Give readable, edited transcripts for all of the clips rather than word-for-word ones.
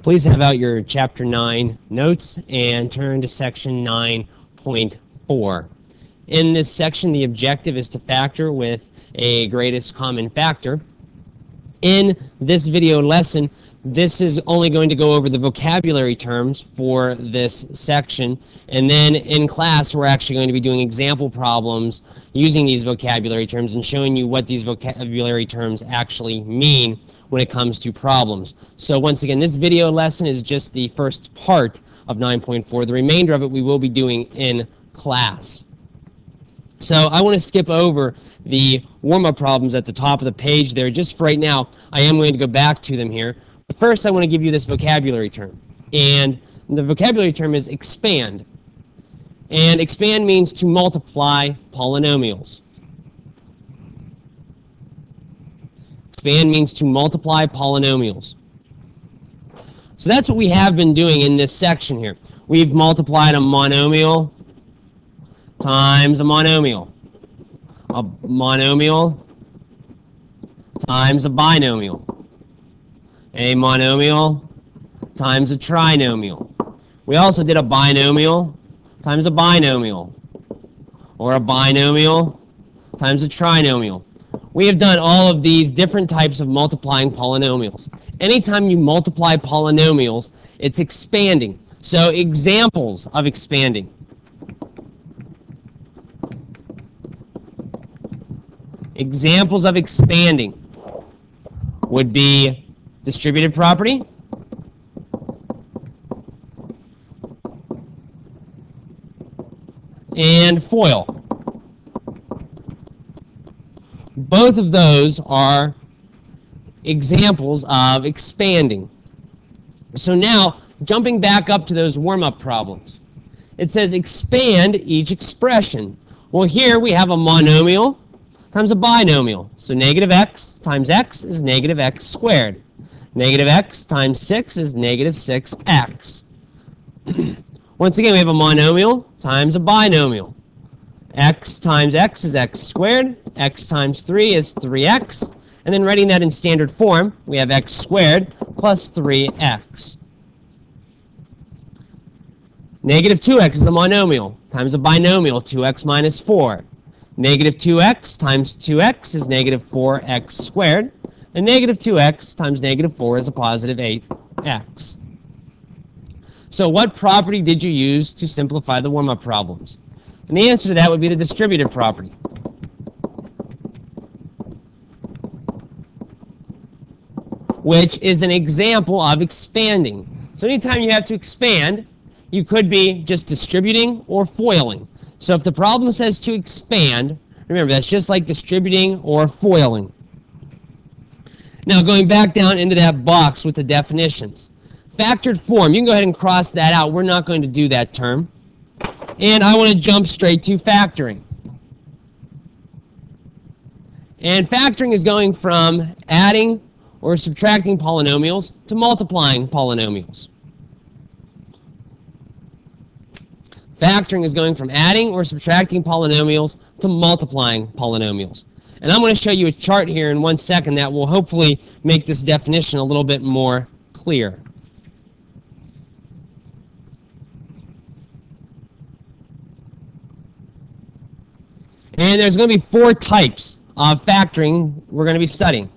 Please have out your Chapter 9 notes and turn to Section 9.4. In this section, the objective is to factor with a greatest common factor. In this video lesson, this is only going to go over the vocabulary terms for this section, and then in class we're actually going to be doing example problems using these vocabulary terms and showing you what these vocabulary terms actually mean when it comes to problems. So once again, this video lesson is just the first part of 9.4. The remainder of it we will be doing in class. So I want to skip over the warm-up problems at the top of the page there. Just for right now, I am going to go back to them here. But first, I want to give you this vocabulary term. And the vocabulary term is expand. And expand means to multiply polynomials. Expand means to multiply polynomials. So that's what we have been doing in this section here. We've multiplied a monomial times a monomial times a binomial, a monomial times a trinomial. We also did a binomial times a binomial, or a binomial times a trinomial. We have done all of these different types of multiplying polynomials. Anytime you multiply polynomials, it's expanding. So examples of expanding. Examples of expanding would be distributive property, and FOIL. Both of those are examples of expanding. So now, jumping back up to those warm-up problems, it says expand each expression. Well, here we have a monomial times a binomial. So negative x times x is negative x squared. Negative x times 6 is negative 6x. Once again, we have a monomial times a binomial. X times x is x squared. X times 3 is 3x. And then writing that in standard form, we have x squared plus 3x. Negative 2x is a monomial times a binomial, 2x minus 4. Negative 2x times 2x is negative 4x squared. And negative 2x times negative 4 is a positive 8x. So what property did you use to simplify the warm-up problems? And the answer to that would be the distributive property. Which is an example of expanding. So anytime you have to expand, you could be just distributing or foiling. So if the problem says to expand, remember that's just like distributing or foiling. Now going back down into that box with the definitions. Factored form, you can go ahead and cross that out. We're not going to do that term. And I want to jump straight to factoring. And factoring is going from adding or subtracting polynomials to multiplying polynomials. Factoring is going from adding or subtracting polynomials to multiplying polynomials. And I'm going to show you a chart here in 1 second that will hopefully make this definition a little bit more clear. And there's going to be 4 types of factoring we're going to be studying.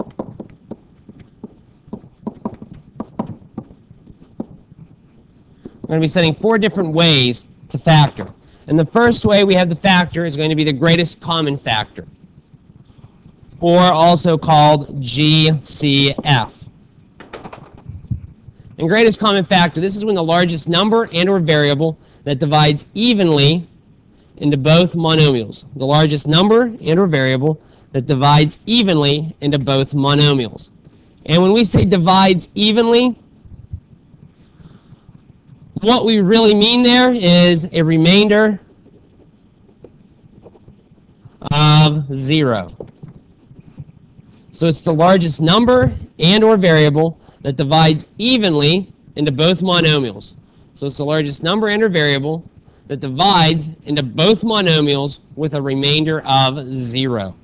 We're going to be studying 4 different ways to factor. And the first way we have the factor is going to be the greatest common factor, or also called GCF. And greatest common factor, this is when the largest number and or variable that divides evenly into both monomials. The largest number and or variable that divides evenly into both monomials. And when we say divides evenly, what we really mean there is a remainder of 0. So it's the largest number and or variable that divides evenly into both monomials. So it's the largest number and or variable that divides into both monomials with a remainder of 0.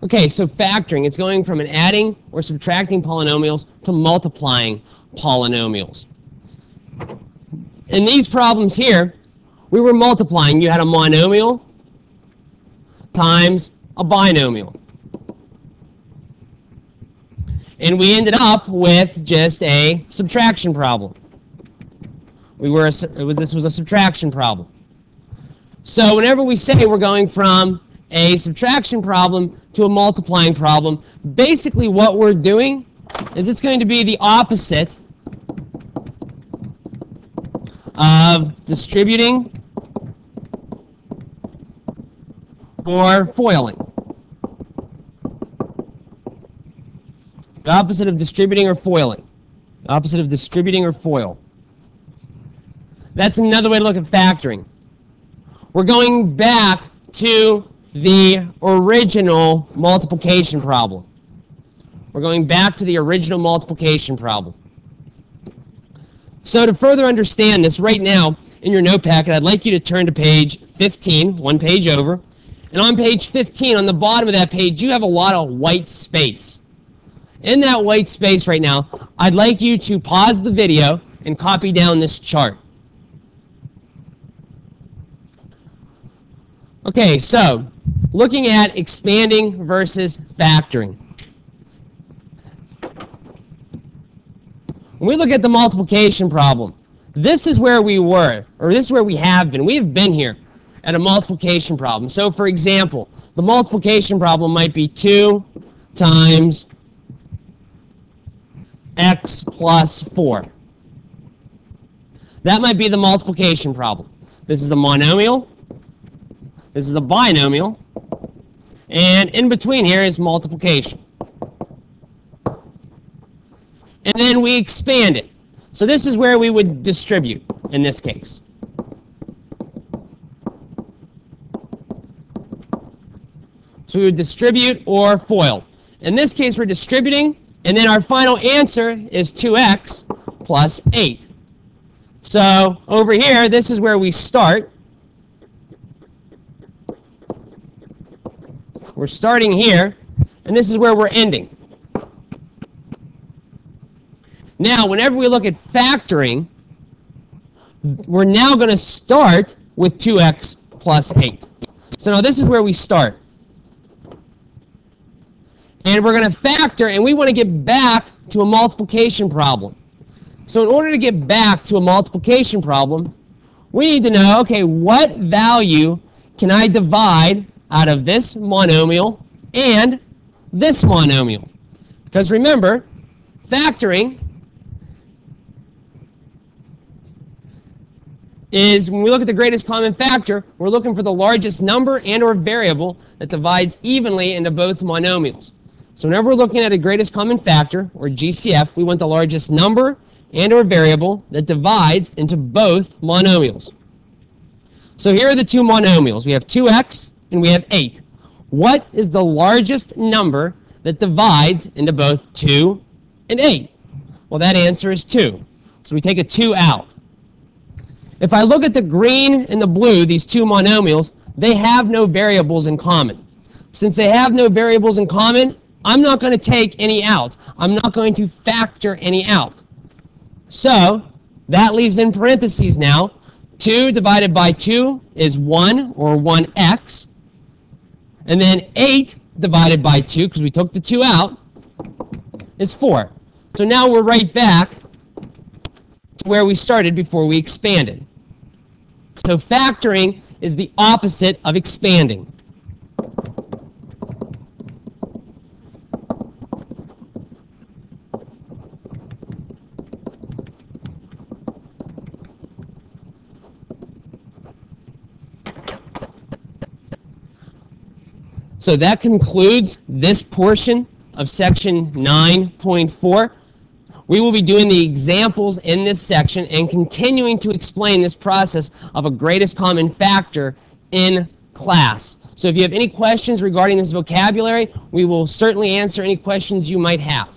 Okay, so factoring, it's going from an adding or subtracting polynomials to multiplying polynomials. In these problems here, we were multiplying. You had a monomial times a binomial. And we ended up with just a subtraction problem. This was a subtraction problem. So whenever we say we're going from a subtraction problem to a multiplying problem, basically what we're doing is it's going to be the opposite of distributing or foiling. The opposite of distributing or foiling. The opposite of distributing or foil. That's another way to look at factoring. We're going back to the original multiplication problem. We're going back to the original multiplication problem. So to further understand this, right now in your note packet, I'd like you to turn to page 15, one page over. And on page 15, on the bottom of that page, you have a lot of white space. In that white space right now, I'd like you to pause the video and copy down this chart. Okay, so looking at expanding versus factoring. When we look at the multiplication problem, this is where we were, or this is where we have been. We have been here at a multiplication problem. So, for example, the multiplication problem might be 2 times x plus 4. That might be the multiplication problem. This is a monomial. This is a binomial. And in between here is multiplication. And then we expand it. So this is where we would distribute in this case. So we would distribute or FOIL. In this case, we're distributing, and then our final answer is 2x plus 8. So over here, this is where we start. We're starting here, and this is where we're ending. Now, whenever we look at factoring, we're now going to start with 2x plus 8. So now this is where we start. And we're going to factor, and we want to get back to a multiplication problem. So in order to get back to a multiplication problem, we need to know, okay, what value can I divide out of this monomial and this monomial? Because remember, factoring is, when we look at the greatest common factor, we're looking for the largest number and or variable that divides evenly into both monomials. So whenever we're looking at a greatest common factor, or GCF, we want the largest number and or variable that divides into both monomials. So here are the two monomials. We have 2x and we have 8. What is the largest number that divides into both 2 and 8? Well, that answer is 2. So we take a 2 out. If I look at the green and the blue, these two monomials, they have no variables in common. Since they have no variables in common, I'm not going to take any out. I'm not going to factor any out. So that leaves in parentheses now. 2 divided by 2 is 1, or 1x. And then 8 divided by 2, because we took the 2 out, is 4. So now we're right back to where we started before we expanded. So factoring is the opposite of expanding. So that concludes this portion of section 9.4. We will be doing the examples in this section and continuing to explain this process of a greatest common factor in class. So if you have any questions regarding this vocabulary, we will certainly answer any questions you might have.